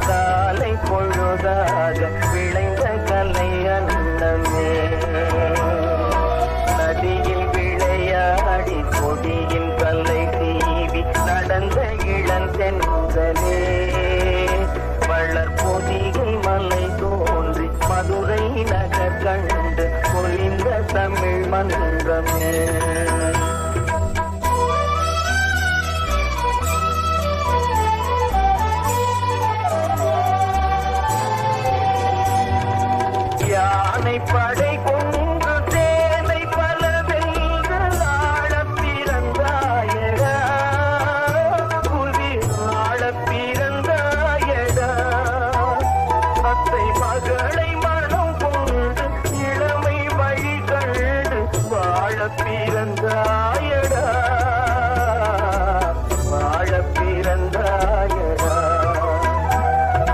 காலை பொழுதாக விளைந்த கலை அன்னமே. நதியில் விளையாடி கொடியின் கல்லை தீவி நடந்த இளம் தென்றலே. வளர் பொதிகை மலை தோன்றி மதுரை நகர் கண்டு பொலிந்த தமிழ் மன்றமே. யானை படை கொண்டு சேனை பல வென்று ஆள பிறந்தாயடா, புவி ஆள பிறந்தாயடா. அத்தை மகளை மனம் கொண்டு இளமை வழி கண்டு வாழ பிறந்தாயடா, வாழ பிறந்தாயடா.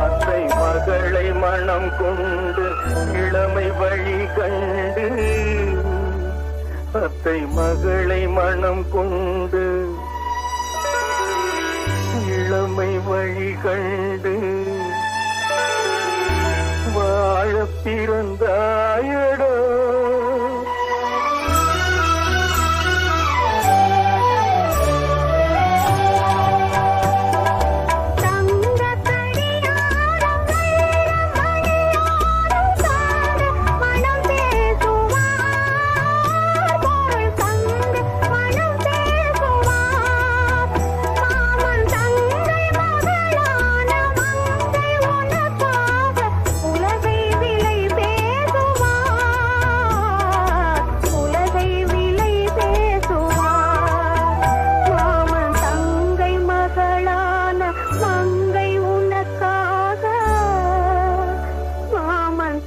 அத்தை மகளை மனம் கொண்டு இளமை வழி கண்டு, அத்தை மகளை மனம் கொண்டு இளமை வழி கண்டு வாழ பிறந்தாயடோ.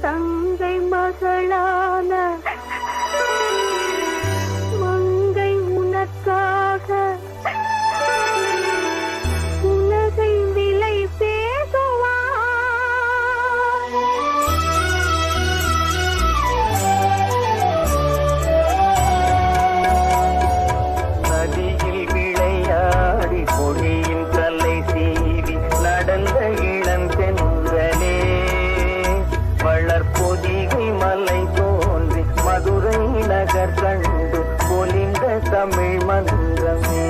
தங்கை மகளான மங்கை உனக்காக உலகை விலை பேசுவார். நதியில் விளையாடி கொடியின் கல்லை சீவி நடந்த இளம் தென்றலே. வளர் பொதிகை மலை தோன்றி மதுரை நகர் கண்டு பொலிந்த தமிழ் மன்றமே.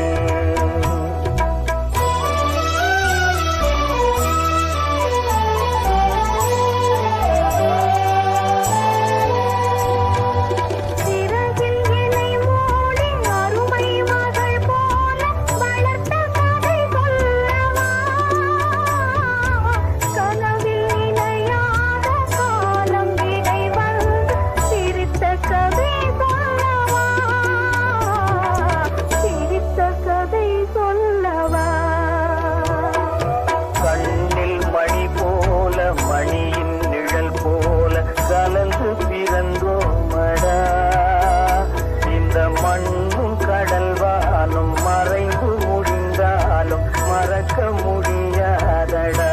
மணியின் நிழல் போல கலந்து பிறந்தோமடா. இந்த மண்ணும் கடல்வானும் மறைந்து முடிந்தாலும் மறக்க முடியாதடா.